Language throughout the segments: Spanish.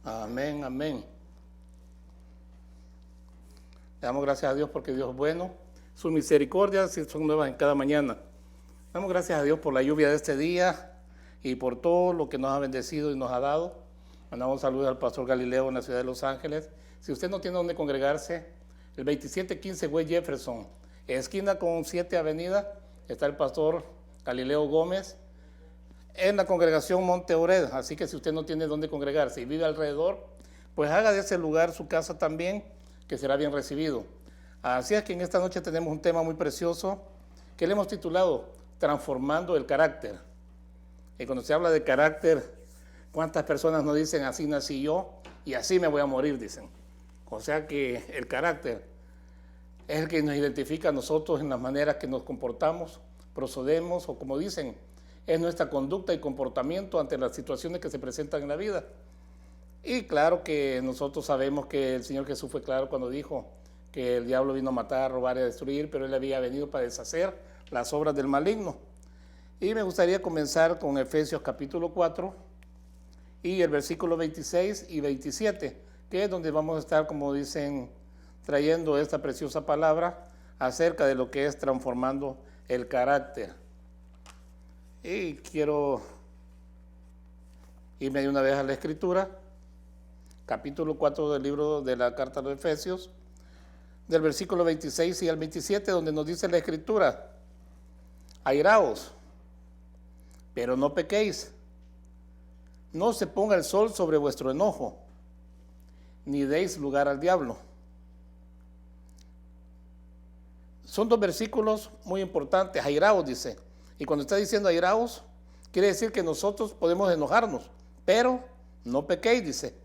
Amén, amén. Le damos gracias a Dios porque Dios es bueno. Sus misericordias son nuevas en cada mañana. Damos gracias a Dios por la lluvia de este día y por todo lo que nos ha bendecido y nos ha dado. Mandamos saludos al pastor Galileo en la ciudad de Los Ángeles. Si usted no tiene donde congregarse, el 2715 West Jefferson, esquina con 7 Avenida, está el pastor Galileo Gómez en la congregación Monte Ored. Así que si usted no tiene donde congregarse y vive alrededor, pues haga de ese lugar su casa también, que será bien recibido. Así es que en esta noche tenemos un tema muy precioso que le hemos titulado Transformando el Carácter. Y cuando se habla de carácter, ¿cuántas personas nos dicen así nací yo y así me voy a morir? Dicen. O sea que el carácter es el que nos identifica a nosotros en las maneras que nos comportamos, procedemos o como dicen, es nuestra conducta y comportamiento ante las situaciones que se presentan en la vida. Y claro que nosotros sabemos que el Señor Jesús fue claro cuando dijo que el diablo vino a matar, a robar y a destruir, pero Él había venido para deshacer las obras del maligno. Y me gustaría comenzar con Efesios capítulo 4 y el versículo 26 y 27, que es donde vamos a estar, como dicen, trayendo esta preciosa palabra acerca de lo que es transformando el carácter. Y quiero irme de una vez a la Escritura, capítulo 4 del libro de la carta a los Efesios, del versículo 26 y al 27, donde nos dice la Escritura: airaos, pero no pequéis, no se ponga el sol sobre vuestro enojo, ni deis lugar al diablo. Son dos versículos muy importantes. Airaos dice, y cuando está diciendo airaos, quiere decir que nosotros podemos enojarnos, pero no pequéis, dice.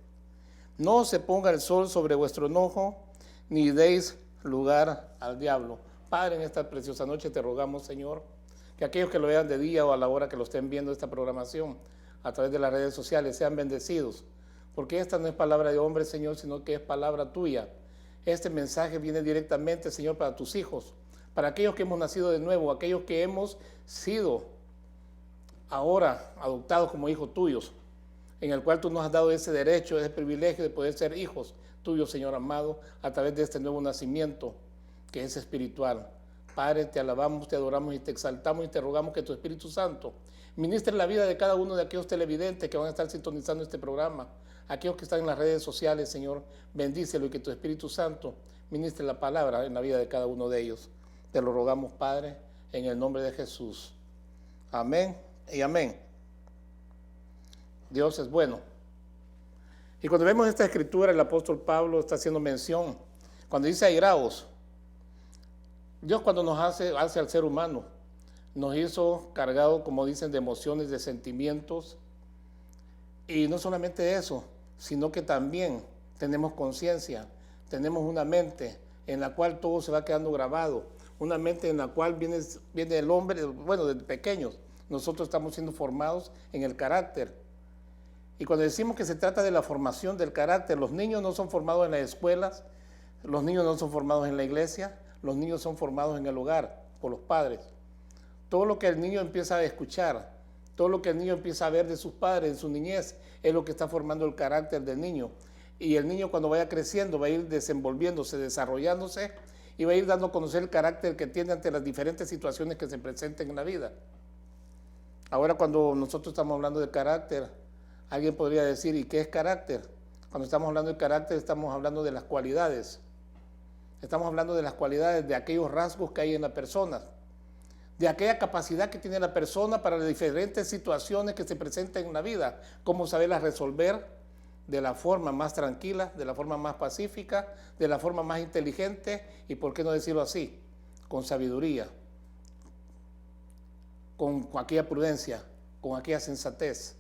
No se ponga el sol sobre vuestro enojo, ni deis lugar al diablo. Padre, en esta preciosa noche te rogamos, Señor, que aquellos que lo vean de día o a la hora que lo estén viendo esta programación a través de las redes sociales sean bendecidos, porque esta no es palabra de hombre, Señor, sino que es palabra tuya. Este mensaje viene directamente, Señor, para tus hijos, para aquellos que hemos nacido de nuevo, aquellos que hemos sido ahora adoptados como hijos tuyos, en el cual tú nos has dado ese derecho, ese privilegio de poder ser hijos tuyos, Señor amado, a través de este nuevo nacimiento que es espiritual. Padre, te alabamos, te adoramos y te exaltamos y te rogamos que tu Espíritu Santo ministre la vida de cada uno de aquellos televidentes que van a estar sintonizando este programa, aquellos que están en las redes sociales, Señor, bendícelo y que tu Espíritu Santo ministre la palabra en la vida de cada uno de ellos. Te lo rogamos, Padre, en el nombre de Jesús. Amén y amén. Dios es bueno. Y cuando vemos esta escritura, el apóstol Pablo está haciendo mención, cuando dice airaos, Dios cuando nos hace al ser humano, nos hizo cargado, como dicen, de emociones, de sentimientos, y no solamente eso, sino que también tenemos conciencia, tenemos una mente en la cual todo se va quedando grabado, una mente en la cual viene el hombre, bueno, desde pequeños, nosotros estamos siendo formados en el carácter. Y cuando decimos que se trata de la formación del carácter, los niños no son formados en las escuelas, los niños no son formados en la iglesia, los niños son formados en el hogar, por los padres. Todo lo que el niño empieza a escuchar, todo lo que el niño empieza a ver de sus padres en su niñez, es lo que está formando el carácter del niño. Y el niño cuando vaya creciendo va a ir desenvolviéndose, desarrollándose y va a ir dando a conocer el carácter que tiene ante las diferentes situaciones que se presenten en la vida. Ahora cuando nosotros estamos hablando de carácter, alguien podría decir, ¿y qué es carácter? Cuando estamos hablando de carácter estamos hablando de las cualidades. Estamos hablando de las cualidades, de aquellos rasgos que hay en la persona, de aquella capacidad que tiene la persona para las diferentes situaciones que se presentan en la vida, cómo saberlas resolver de la forma más tranquila, de la forma más pacífica, de la forma más inteligente y, por qué no decirlo así, con sabiduría, con aquella prudencia, con aquella sensatez.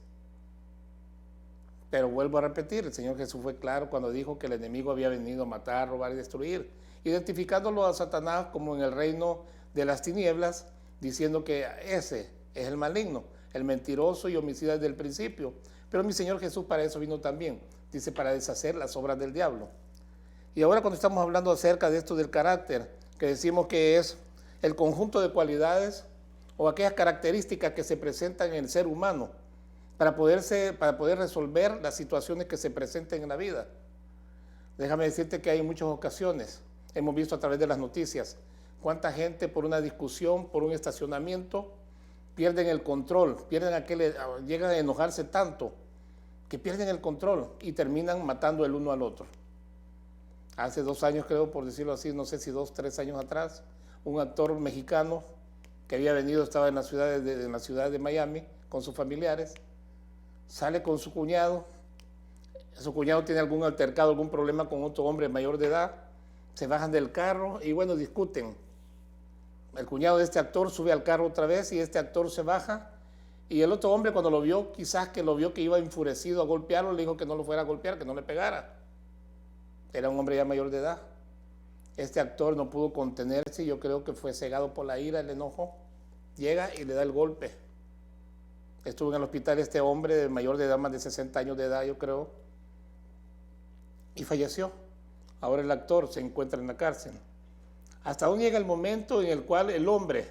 Pero vuelvo a repetir, el Señor Jesús fue claro cuando dijo que el enemigo había venido a matar, robar y destruir, identificándolo a Satanás como en el reino de las tinieblas, diciendo que ese es el maligno, el mentiroso y homicida desde el principio. Pero mi Señor Jesús para eso vino también, dice, para deshacer las obras del diablo. Y ahora cuando estamos hablando acerca de esto del carácter, que decimos que es el conjunto de cualidades o aquellas características que se presentan en el ser humano, para poder resolver las situaciones que se presenten en la vida. Déjame decirte que hay muchas ocasiones, hemos visto a través de las noticias, cuánta gente por una discusión, por un estacionamiento, pierden el control, llegan a enojarse tanto que pierden el control y terminan matando el uno al otro. Hace 2 años, creo, por decirlo así, no sé si 2, 3 años atrás, un actor mexicano que había venido, estaba en la ciudad de Miami con sus familiares, sale con su cuñado tiene algún altercado, algún problema con otro hombre mayor de edad, se bajan del carro y bueno, discuten. El cuñado de este actor sube al carro otra vez y este actor se baja y el otro hombre cuando lo vio, quizás que lo vio que iba enfurecido a golpearlo, le dijo que no lo fuera a golpear, que no le pegara. Era un hombre ya mayor de edad. Este actor no pudo contenerse, yo creo que fue cegado por la ira, el enojo, llega y le da el golpe. Estuvo en el hospital este hombre de mayor de edad, más de 60 años de edad, yo creo, y falleció. Ahora el actor se encuentra en la cárcel. Hasta aún llega el momento en el cual el hombre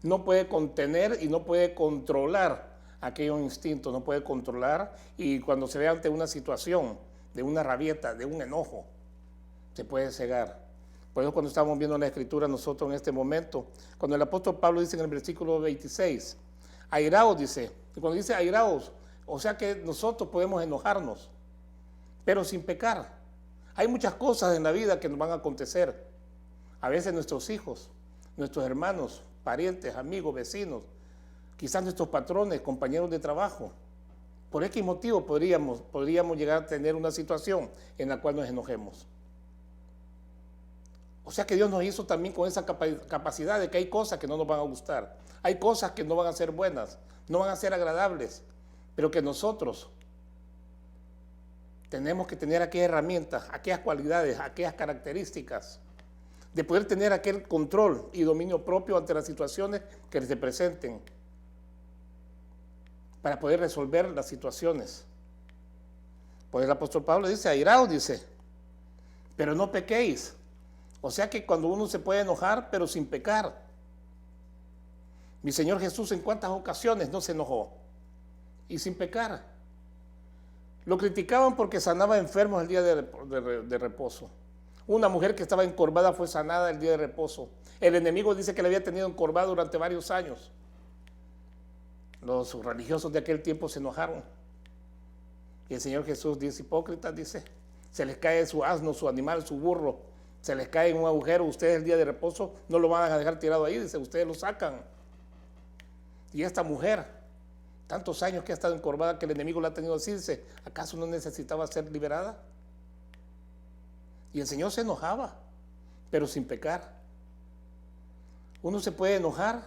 no puede contener y no puede controlar aquellos instintos, no puede controlar, y cuando se ve ante una situación de una rabieta, de un enojo, se puede cegar. Por eso cuando estamos viendo la Escritura nosotros en este momento, cuando el apóstol Pablo dice en el versículo 26, airaos, dice, y cuando dice airaos, o sea que nosotros podemos enojarnos, pero sin pecar. Hay muchas cosas en la vida que nos van a acontecer. A veces nuestros hijos, nuestros hermanos, parientes, amigos, vecinos, quizás nuestros patrones, compañeros de trabajo. ¿Por qué motivo podríamos llegar a tener una situación en la cual nos enojemos? O sea que Dios nos hizo también con esa capacidad de que hay cosas que no nos van a gustar, hay cosas que no van a ser buenas, no van a ser agradables, pero que nosotros tenemos que tener aquellas herramientas, aquellas cualidades, aquellas características de poder tener aquel control y dominio propio ante las situaciones que se presenten para poder resolver las situaciones. Pues el apóstol Pablo dice, airaos, dice, pero no pequéis. O sea que cuando uno se puede enojar, pero sin pecar. Mi Señor Jesús, ¿en cuántas ocasiones no se enojó? Y sin pecar. Lo criticaban porque sanaba enfermos el día de reposo. Una mujer que estaba encorvada fue sanada el día de reposo. El enemigo dice que le había tenido encorvada durante varios años. Los religiosos de aquel tiempo se enojaron. Y el Señor Jesús dice, hipócritas, dice, se les cae su asno, su animal, su burro, se les cae en un agujero, ustedes el día de reposo no lo van a dejar tirado ahí, dice, ustedes lo sacan. Y esta mujer, tantos años que ha estado encorvada, que el enemigo la ha tenido así, dice, ¿acaso no necesitaba ser liberada? Y el Señor se enojaba, pero sin pecar. Uno se puede enojar,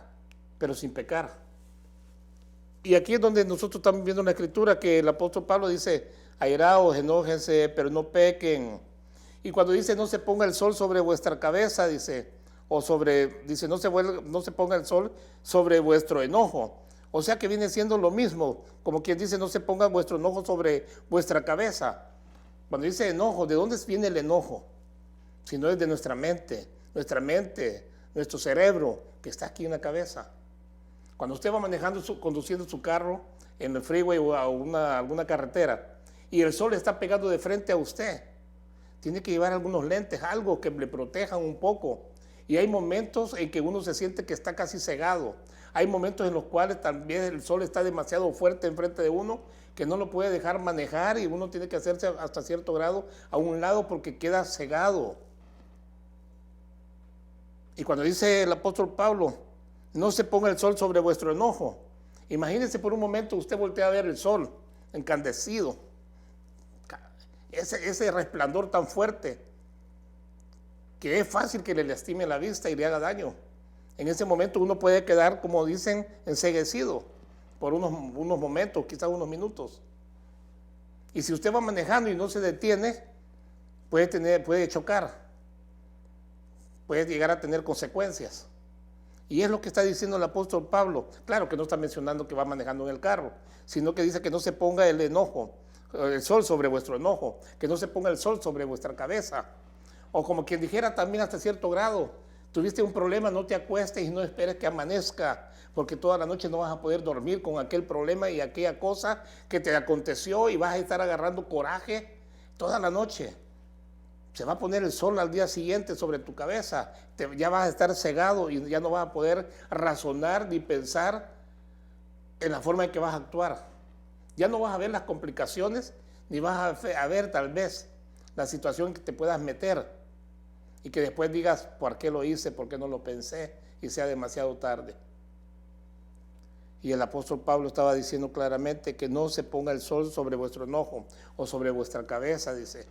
pero sin pecar. Y aquí es donde nosotros estamos viendo en la Escritura que el apóstol Pablo dice, airaos, enójense, pero no pequen. Y cuando dice no se ponga el sol sobre vuestra cabeza, dice no se ponga el sol sobre vuestro enojo. O sea que viene siendo lo mismo, como quien dice no se ponga vuestro enojo sobre vuestra cabeza. Cuando dice enojo, ¿de dónde viene el enojo? Si no es de nuestra mente, nuestro cerebro que está aquí en la cabeza. Cuando usted va conduciendo su carro en el freeway o a alguna carretera y el sol está pegando de frente a usted, tiene que llevar algunos lentes, algo que le protejan un poco. Y hay momentos en que uno se siente que está casi cegado. Hay momentos en los cuales también el sol está demasiado fuerte enfrente de uno, que no lo puede dejar manejar y uno tiene que hacerse hasta cierto grado a un lado porque queda cegado. Y cuando dice el apóstol Pablo, no se ponga el sol sobre vuestro enojo. Imagínense por un momento usted voltea a ver el sol encandecido, ese resplandor tan fuerte que es fácil que le lastime la vista y le haga daño. En ese momento uno puede quedar, como dicen, enceguecido por unos momentos, quizás unos minutos. Y si usted va manejando y no se detiene, puede chocar, puede llegar a tener consecuencias. Y es lo que está diciendo el apóstol Pablo. Claro que no está mencionando que va manejando en el carro, sino que dice que no se ponga el sol sobre vuestro enojo, que no se ponga el sol sobre vuestra cabeza. O como quien dijera también hasta cierto grado, Tuviste un problema, no te acuestes y no esperes que amanezca, porque toda la noche no vas a poder dormir con aquel problema y aquella cosa que te aconteció y vas a estar agarrando coraje toda la noche. Se va a poner el sol al día siguiente sobre tu cabeza, ya vas a estar cegado y ya no vas a poder razonar ni pensar en la forma en que vas a actuar. Ya no vas a ver las complicaciones, ni vas a ver tal vez la situación en que te puedas meter y que después digas, ¿por qué lo hice? ¿Por qué no lo pensé? Y sea demasiado tarde. Y el apóstol Pablo estaba diciendo claramente que no se ponga el sol sobre vuestro enojo o sobre vuestra cabeza, dice.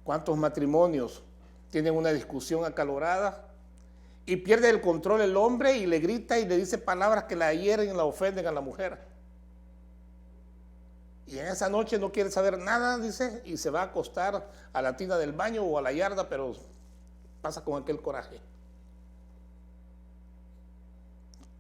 ¿Cuántos matrimonios tienen una discusión acalorada y pierde el control el hombre y le grita y le dice palabras que la hieren y la ofenden a la mujer? Y en esa noche no quiere saber nada, dice, y se va a acostar a la tina del baño o a la yarda, pero pasa con aquel coraje.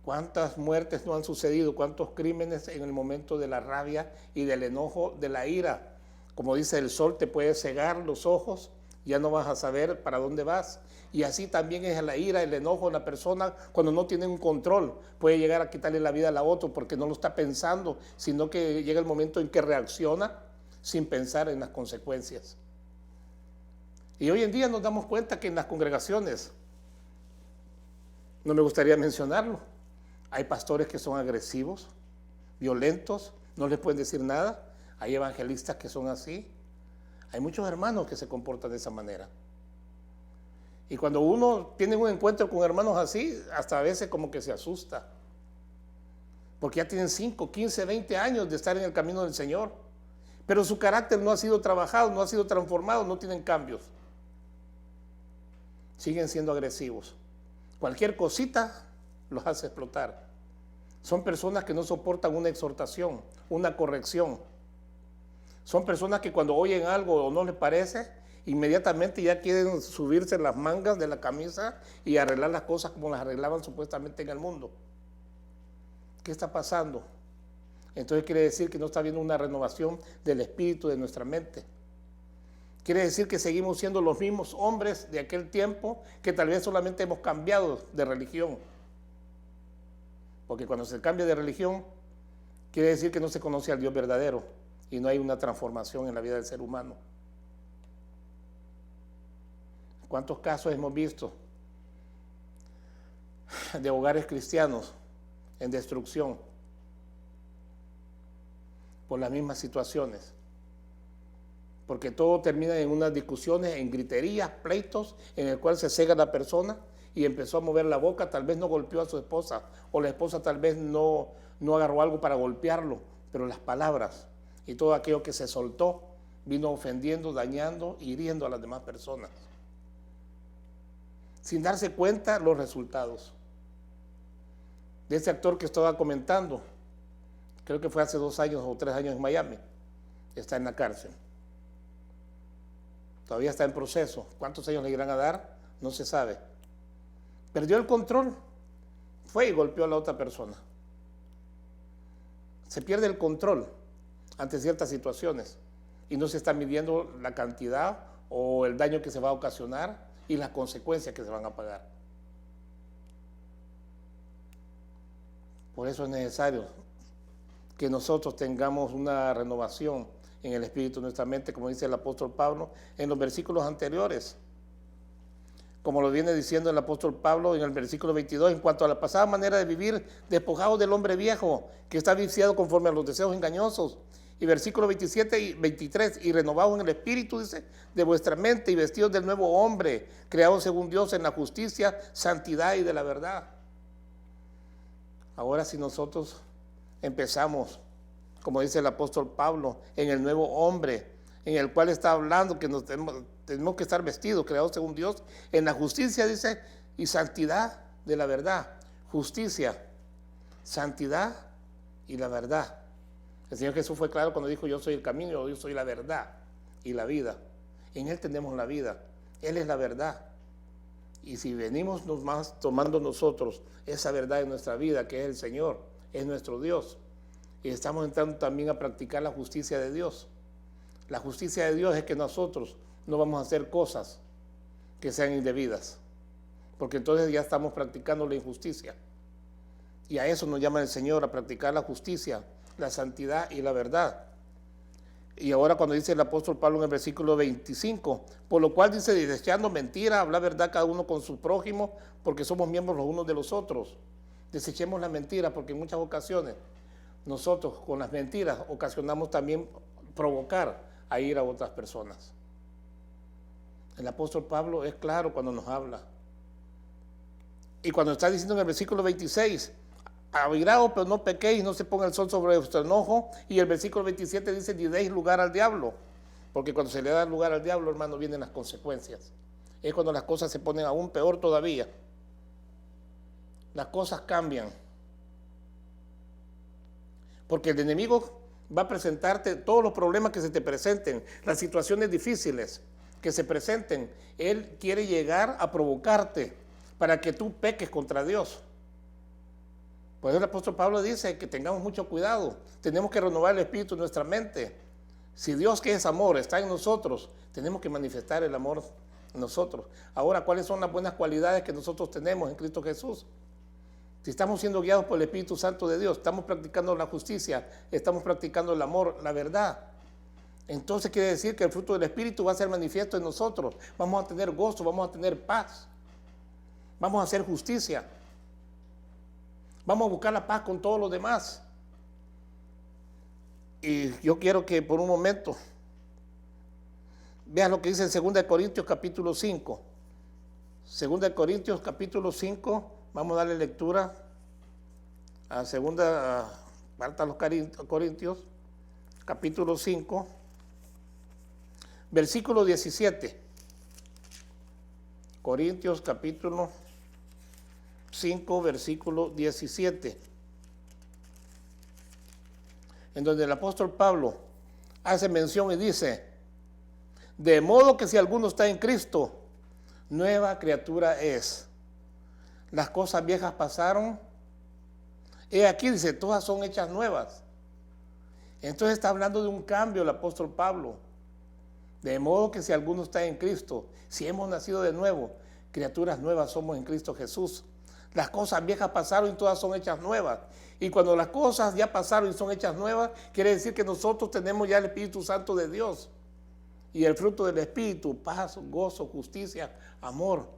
¿Cuántas muertes no han sucedido? ¿Cuántos crímenes en el momento de la rabia y del enojo, de la ira? Como dice, el sol te puede cegar los ojos, ya no vas a saber para dónde vas. Y así también es la ira, el enojo de la persona cuando no tiene un control. Puede llegar a quitarle la vida a la otra porque no lo está pensando, sino que llega el momento en que reacciona sin pensar en las consecuencias. Y hoy en día nos damos cuenta que en las congregaciones, no me gustaría mencionarlo, hay pastores que son agresivos, violentos, no les pueden decir nada. Hay evangelistas que son así. Hay muchos hermanos que se comportan de esa manera. Y cuando uno tiene un encuentro con hermanos así, hasta a veces como que se asusta. Porque ya tienen 5, 15, 20 años de estar en el camino del Señor. Pero su carácter no ha sido trabajado, no ha sido transformado, no tienen cambios. Siguen siendo agresivos. Cualquier cosita los hace explotar. Son personas que no soportan una exhortación, una corrección. Son personas que cuando oyen algo o no les parece, inmediatamente ya quieren subirse las mangas de la camisa y arreglar las cosas como las arreglaban supuestamente en el mundo. ¿Qué está pasando? Entonces quiere decir que no está habiendo una renovación del espíritu de nuestra mente. Quiere decir que seguimos siendo los mismos hombres de aquel tiempo, que tal vez solamente hemos cambiado de religión. Porque cuando se cambia de religión, quiere decir que no se conoce al Dios verdadero y no hay una transformación en la vida del ser humano. ¿Cuántos casos hemos visto de hogares cristianos en destrucción por las mismas situaciones? Porque todo termina en unas discusiones, en griterías, pleitos, en el cual se cega la persona y empezó a mover la boca, tal vez no golpeó a su esposa, o la esposa tal vez no agarró algo para golpearlo, pero las palabras y todo aquello que se soltó vino ofendiendo, dañando, hiriendo a las demás personas. Sin darse cuenta los resultados. De ese actor que estaba comentando, creo que fue hace 2 años o 3 años en Miami, está en la cárcel. Todavía está en proceso. ¿Cuántos años le irán a dar? No se sabe. Perdió el control. Fue y golpeó a la otra persona. Se pierde el control ante ciertas situaciones y no se está midiendo la cantidad o el daño que se va a ocasionar y las consecuencias que se van a pagar. Por eso es necesario que nosotros tengamos una renovación en el espíritu de nuestra mente, como dice el apóstol Pablo en los versículos anteriores. Como lo viene diciendo el apóstol Pablo en el versículo 22, en cuanto a la pasada manera de vivir, despojados del hombre viejo, que está viciado conforme a los deseos engañosos. Y versículo 27 y 23, y renovados en el espíritu, dice, de vuestra mente, y vestidos del nuevo hombre, creados según Dios en la justicia, santidad y de la verdad. Ahora si nosotros empezamos, como dice el apóstol Pablo, en el nuevo hombre, en el cual está hablando que nos tenemos que estar vestidos, creados según Dios, en la justicia, dice, y santidad de la verdad. Justicia, santidad y la verdad. El Señor Jesús fue claro cuando dijo, yo soy el camino, yo soy la verdad y la vida. En Él tenemos la vida, Él es la verdad. Y si venimos más tomando nosotros esa verdad en nuestra vida, que es el Señor, es nuestro Dios, y estamos entrando también a practicar la justicia de Dios. La justicia de Dios es que nosotros no vamos a hacer cosas que sean indebidas. porque entonces ya estamos practicando la injusticia. Y a eso nos llama el Señor, a practicar la justicia, la santidad y la verdad. Y ahora cuando dice el apóstol Pablo en el versículo 25, por lo cual dice, desechando mentira, habla verdad cada uno con su prójimo, porque somos miembros los unos de los otros. Desechemos la mentira, porque en muchas ocasiones nosotros con las mentiras ocasionamos también provocar a ir a otras personas. El apóstol Pablo es claro cuando nos habla. Y cuando está diciendo en el versículo 26, airaos, pero no pequéis, no se ponga el sol sobre vuestro enojo. Y el versículo 27 dice, ni deis lugar al diablo. Porque cuando se le da lugar al diablo, hermano, vienen las consecuencias. Es cuando las cosas se ponen aún peor todavía. Las cosas cambian. Porque el enemigo va a presentarte todos los problemas que se te presenten, las situaciones difíciles que se presenten. Él quiere llegar a provocarte para que tú peques contra Dios. Por eso el apóstol Pablo dice que tengamos mucho cuidado. Tenemos que renovar el espíritu en nuestra mente. Si Dios, que es amor, está en nosotros, tenemos que manifestar el amor en nosotros. Ahora, ¿cuáles son las buenas cualidades que nosotros tenemos en Cristo Jesús? Si estamos siendo guiados por el Espíritu Santo de Dios, estamos practicando la justicia, estamos practicando el amor, la verdad. Entonces quiere decir que el fruto del Espíritu va a ser manifiesto en nosotros. Vamos a tener gozo, vamos a tener paz. Vamos a hacer justicia. Vamos a buscar la paz con todos los demás. Y yo quiero que por un momento veas lo que dice en 2 Corintios capítulo 5. 2 Corintios capítulo 5, vamos a darle lectura a carta a los Corintios, capítulo 5, versículo 17. Corintios capítulo 5, versículo 17. En donde el apóstol Pablo hace mención y dice, de modo que si alguno está en Cristo, nueva criatura es. Las cosas viejas pasaron. Y aquí dice, todas son hechas nuevas. Entonces está hablando de un cambio el apóstol Pablo. De modo que si alguno está en Cristo, si hemos nacido de nuevo, criaturas nuevas somos en Cristo Jesús. Las cosas viejas pasaron y todas son hechas nuevas. Y cuando las cosas ya pasaron y son hechas nuevas, quiere decir que nosotros tenemos ya el Espíritu Santo de Dios. Y el fruto del Espíritu, paz, gozo, justicia, amor,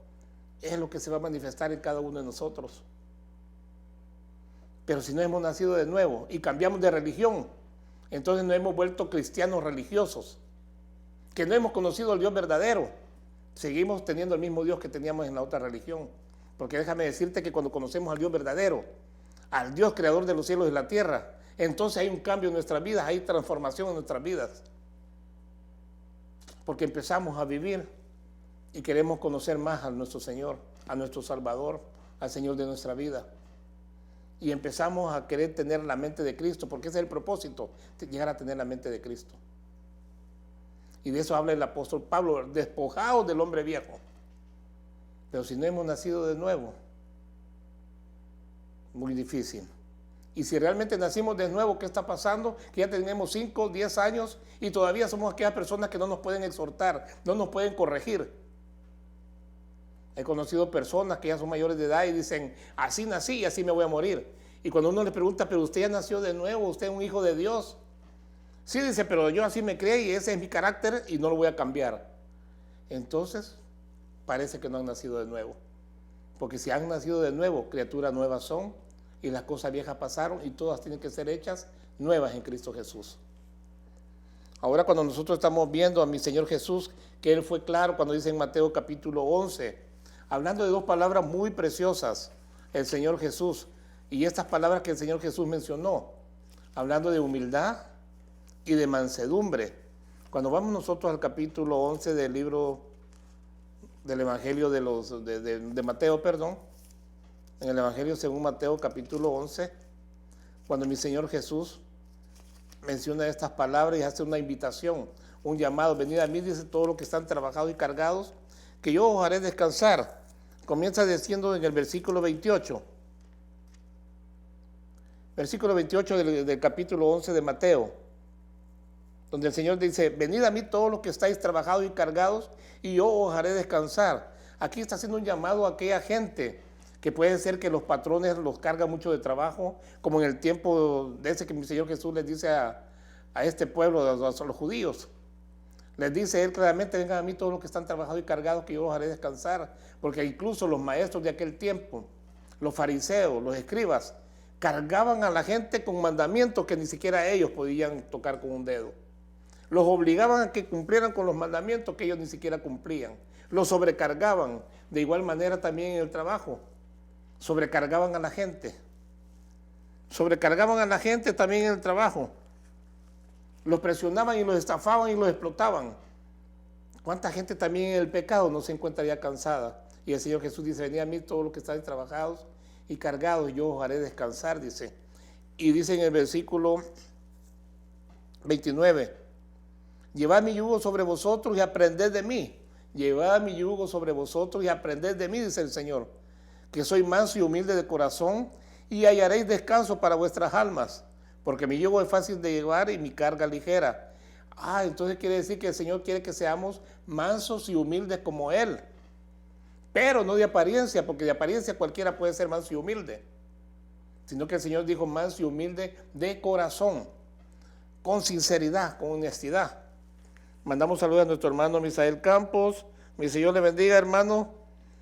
es lo que se va a manifestar en cada uno de nosotros. Pero si no hemos nacido de nuevo y cambiamos de religión, entonces nos hemos vuelto cristianos religiosos, que no hemos conocido al Dios verdadero. Seguimos teniendo el mismo Dios que teníamos en la otra religión. Porque déjame decirte que cuando conocemos al Dios verdadero, al Dios creador de los cielos y la tierra, entonces hay un cambio en nuestras vidas, hay transformación en nuestras vidas. Porque empezamos a vivir y queremos conocer más a nuestro Señor, a nuestro Salvador, al Señor de nuestra vida. Y empezamos a querer tener la mente de Cristo, porque ese es el propósito, llegar a tener la mente de Cristo. Y de eso habla el apóstol Pablo, despojados del hombre viejo. Pero si no hemos nacido de nuevo, muy difícil. Y si realmente nacimos de nuevo, ¿qué está pasando? Que ya tenemos 5, 10 años y todavía somos aquellas personas que no nos pueden exhortar, no nos pueden corregir. He conocido personas que ya son mayores de edad y dicen, así nací y así me voy a morir. Y cuando uno le pregunta, pero usted ya nació de nuevo, usted es un hijo de Dios. Sí, dice, pero yo así me crié y ese es mi carácter y no lo voy a cambiar. Entonces, parece que no han nacido de nuevo. Porque si han nacido de nuevo, criaturas nuevas son, y las cosas viejas pasaron y todas tienen que ser hechas nuevas en Cristo Jesús. Ahora cuando nosotros estamos viendo a mi Señor Jesús, que Él fue claro cuando dice en Mateo capítulo 11, hablando de dos palabras muy preciosas, el Señor Jesús, y estas palabras que el Señor Jesús mencionó, hablando de humildad y de mansedumbre. Cuando vamos nosotros al capítulo 11 del libro del Evangelio de Mateo, en el Evangelio según Mateo capítulo 11, cuando mi Señor Jesús menciona estas palabras y hace una invitación, un llamado, venid a mí, dice todos los que están trabajados y cargados, que yo os haré descansar. Comienza diciendo en el versículo 28, del capítulo 11 de Mateo, donde el Señor dice, venid a mí todos los que estáis trabajados y cargados, y yo os haré descansar. Aquí está haciendo un llamado a aquella gente que puede ser que los patrones los cargan mucho de trabajo, como en el tiempo de ese que mi Señor Jesús les dice a este pueblo, a los judíos. Les dice él claramente: vengan a mí todos los que están trabajados y cargados, que yo los haré descansar. Porque incluso los maestros de aquel tiempo, los fariseos, los escribas, cargaban a la gente con mandamientos que ni siquiera ellos podían tocar con un dedo. Los obligaban a que cumplieran con los mandamientos que ellos ni siquiera cumplían. Los sobrecargaban. De igual manera también en el trabajo. Sobrecargaban a la gente. Sobrecargaban a la gente también en el trabajo. Los presionaban y los estafaban y los explotaban. ¿Cuánta gente también en el pecado no se encuentra ya cansada? Y el Señor Jesús dice: venid a mí todos los que estáis trabajados y cargados, y yo os haré descansar, dice. Y dice en el versículo 29, llevad mi yugo sobre vosotros y aprended de mí. Llevad mi yugo sobre vosotros y aprended de mí, dice el Señor, que soy manso y humilde de corazón, y hallaréis descanso para vuestras almas, porque mi yugo es fácil de llevar y mi carga ligera. Entonces quiere decir que el Señor quiere que seamos mansos y humildes como Él, pero no de apariencia, porque de apariencia cualquiera puede ser manso y humilde, sino que el Señor dijo manso y humilde de corazón, con sinceridad, con honestidad. Mandamos saludos a nuestro hermano Misael Campos. Mi Señor le bendiga, hermano,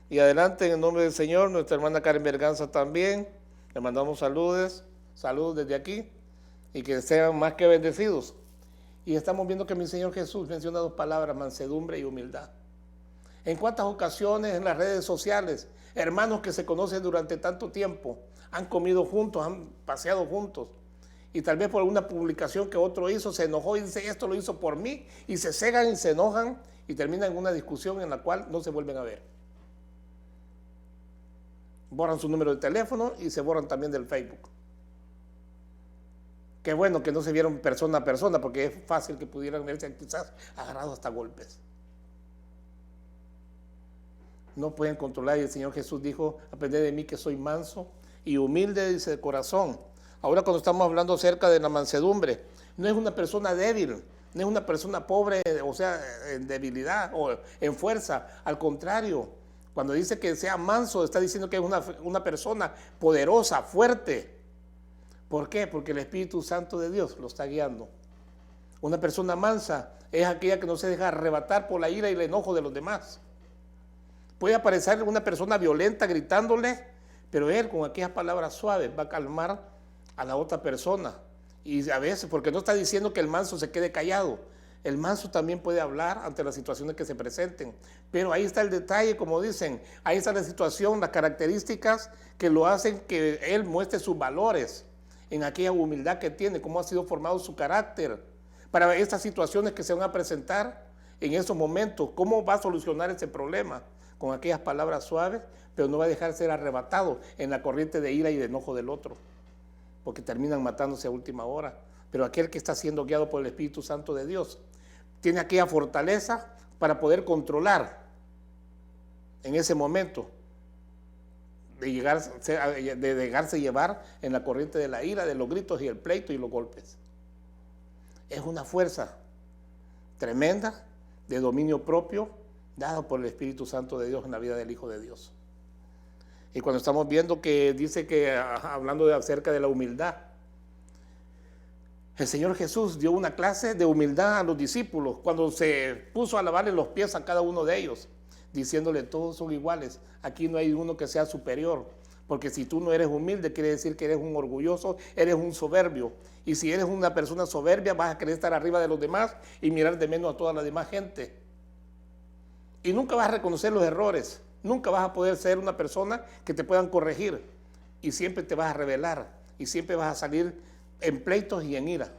y adelante en el nombre del Señor. Nuestra hermana Karen Berganza también, le mandamos saludos desde aquí, y que sean más que bendecidos. Y estamos viendo que mi Señor Jesús menciona dos palabras: mansedumbre y humildad. ¿En cuántas ocasiones en las redes sociales, hermanos que se conocen durante tanto tiempo, han comido juntos, han paseado juntos, y tal vez por una publicación que otro hizo se enojó y dice: esto lo hizo por mí, y se cegan y se enojan y terminan en una discusión en la cual no se vuelven a ver? Borran su número de teléfono y se borran también del Facebook. Qué bueno que no se vieron persona a persona, porque es fácil que pudieran verse quizás agarrados hasta golpes. No pueden controlar, y el Señor Jesús dijo: aprended de mí que soy manso y humilde, dice, de corazón. Ahora, cuando estamos hablando acerca de la mansedumbre, no es una persona débil, no es una persona pobre, o sea, en debilidad o en fuerza. Al contrario, cuando dice que sea manso, está diciendo que es una persona poderosa, fuerte. ¿Por qué? Porque el Espíritu Santo de Dios lo está guiando. Una persona mansa es aquella que no se deja arrebatar por la ira y el enojo de los demás. Puede aparecer una persona violenta gritándole, pero él con aquellas palabras suaves va a calmar a la otra persona. Y a veces, porque no está diciendo que el manso se quede callado, el manso también puede hablar ante las situaciones que se presenten. Pero ahí está el detalle, como dicen, ahí está la situación, las características que lo hacen que él muestre sus valores, en aquella humildad que tiene, cómo ha sido formado su carácter para estas situaciones que se van a presentar en esos momentos, cómo va a solucionar ese problema con aquellas palabras suaves, pero no va a dejar ser arrebatado en la corriente de ira y de enojo del otro, porque terminan matándose a última hora. Pero aquel que está siendo guiado por el Espíritu Santo de Dios tiene aquella fortaleza para poder controlar en ese momento de dejarse llevar en la corriente de la ira, de los gritos y el pleito y los golpes. Es una fuerza tremenda de dominio propio dado por el Espíritu Santo de Dios en la vida del Hijo de Dios. Y cuando estamos viendo que dice que, hablando acerca de la humildad, el Señor Jesús dio una clase de humildad a los discípulos cuando se puso a lavarle los pies a cada uno de ellos, diciéndole: todos son iguales, aquí no hay uno que sea superior, porque si tú no eres humilde, quiere decir que eres un orgulloso, eres un soberbio, y si eres una persona soberbia, vas a querer estar arriba de los demás y mirar de menos a toda la demás gente, y nunca vas a reconocer los errores, nunca vas a poder ser una persona que te puedan corregir, y siempre te vas a rebelar, y siempre vas a salir en pleitos y en ira.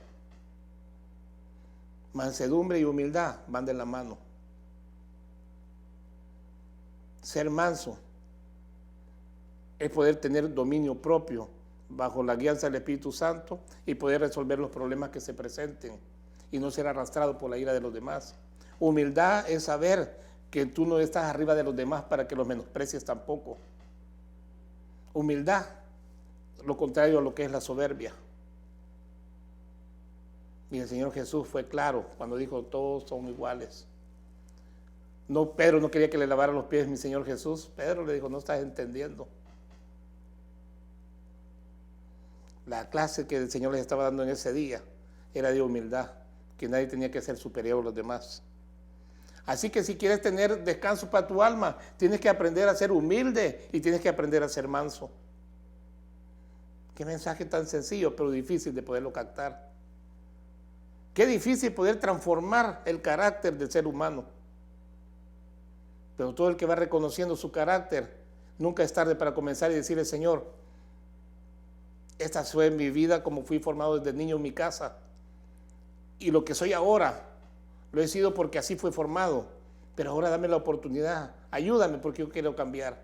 Mansedumbre y humildad van de la mano. Ser manso es poder tener dominio propio bajo la guianza del Espíritu Santo y poder resolver los problemas que se presenten y no ser arrastrado por la ira de los demás. Humildad es saber que tú no estás arriba de los demás para que los menosprecies tampoco. Humildad, lo contrario a lo que es la soberbia. Y el Señor Jesús fue claro cuando dijo: todos son iguales. No, Pedro no quería que le lavara los pies mi Señor Jesús. Pedro le dijo, no estás entendiendo. La clase que el Señor les estaba dando en ese día era de humildad, que nadie tenía que ser superior a los demás. Así que si quieres tener descanso para tu alma, tienes que aprender a ser humilde y tienes que aprender a ser manso. Qué mensaje tan sencillo, pero difícil de poderlo captar. Qué difícil poder transformar el carácter del ser humano. Pero todo el que va reconociendo su carácter, nunca es tarde para comenzar y decirle, Señor, esta fue mi vida como fui formado desde niño en mi casa. Y lo que soy ahora, lo he sido porque así fue formado. Pero ahora dame la oportunidad, ayúdame porque yo quiero cambiar.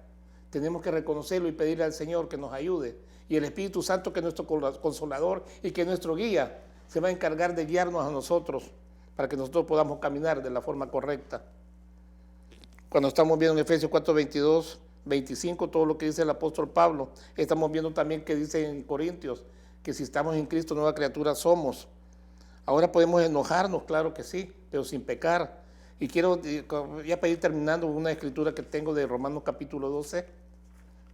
Tenemos que reconocerlo y pedirle al Señor que nos ayude. Y el Espíritu Santo, que es nuestro consolador y que es nuestro guía, se va a encargar de guiarnos a nosotros para que nosotros podamos caminar de la forma correcta. Cuando estamos viendo en Efesios 4, 22, 25, todo lo que dice el apóstol Pablo, estamos viendo también que dice en Corintios, que si estamos en Cristo, nueva criatura somos. Ahora podemos enojarnos, claro que sí, pero sin pecar. Y quiero, ya para ir terminando, una escritura que tengo de Romanos capítulo 12,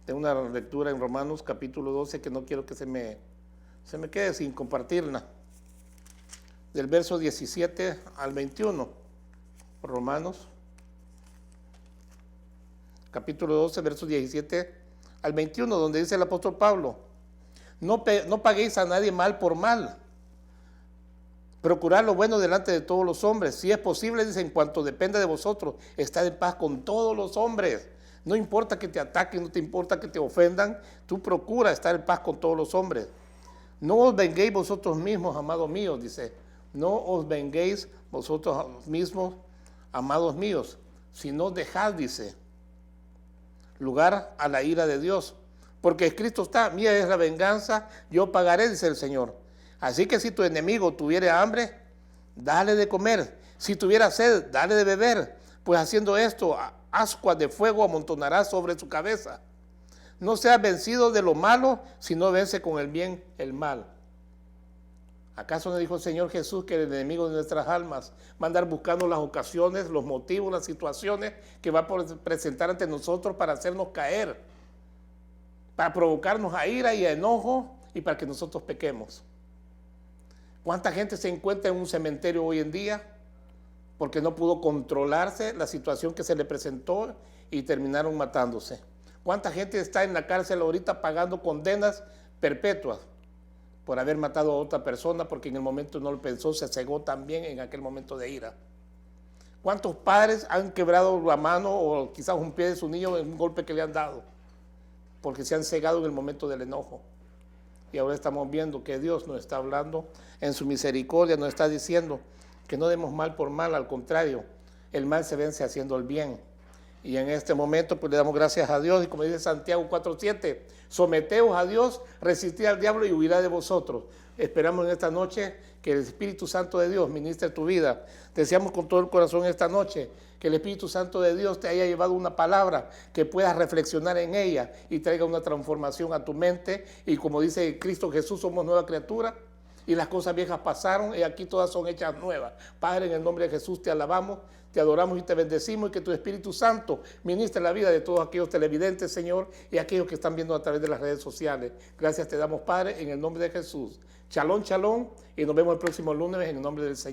de una lectura en Romanos capítulo 12, que no quiero que se me quede sin compartirla. Del verso 17 al 21, Romanos capítulo 12, versos 17 al 21, donde dice el apóstol Pablo, no paguéis a nadie mal por mal, procurad lo bueno delante de todos los hombres, si es posible, dice, en cuanto dependa de vosotros, estad en paz con todos los hombres. No importa que te ataquen, no te importa que te ofendan, tú procura estar en paz con todos los hombres. No os venguéis vosotros mismos, amados míos, dice, no os venguéis vosotros mismos, amados míos, sino dejad, dice, lugar a la ira de Dios, porque escrito está, mía es la venganza, yo pagaré, dice el Señor. Así que si tu enemigo tuviera hambre, dale de comer, si tuviera sed, dale de beber, pues haciendo esto, ascuas de fuego amontonarás sobre su cabeza. No seas vencido de lo malo, sino vence con el bien el mal. ¿Acaso no dijo el Señor Jesús que el enemigo de nuestras almas va a andar buscando las ocasiones, los motivos, las situaciones que va a presentar ante nosotros para hacernos caer, para provocarnos a ira y a enojo y para que nosotros pequemos? ¿Cuánta gente se encuentra en un cementerio hoy en día porque no pudo controlarse la situación que se le presentó y terminaron matándose? ¿Cuánta gente está en la cárcel ahorita pagando condenas perpetuas por haber matado a otra persona porque en el momento no lo pensó, se cegó también en aquel momento de ira? ¿Cuántos padres han quebrado la mano o quizás un pie de su niño en un golpe que le han dado porque se han cegado en el momento del enojo? Y ahora estamos viendo que Dios nos está hablando en su misericordia, nos está diciendo que no demos mal por mal, al contrario, el mal se vence haciendo el bien. Y en este momento pues le damos gracias a Dios, y como dice Santiago 4:7, someteos a Dios, resistid al diablo y huirá de vosotros. Esperamos en esta noche que el Espíritu Santo de Dios ministre tu vida. Deseamos con todo el corazón esta noche que el Espíritu Santo de Dios te haya llevado una palabra, que puedas reflexionar en ella y traiga una transformación a tu mente. Y como dice Cristo Jesús, somos nueva criatura y las cosas viejas pasaron y aquí todas son hechas nuevas. Padre, en el nombre de Jesús te alabamos, te adoramos y te bendecimos, y que tu Espíritu Santo ministre la vida de todos aquellos televidentes, Señor, y aquellos que están viendo a través de las redes sociales. Gracias te damos, Padre, en el nombre de Jesús. Shalom, shalom, y nos vemos el próximo lunes en el nombre del Señor.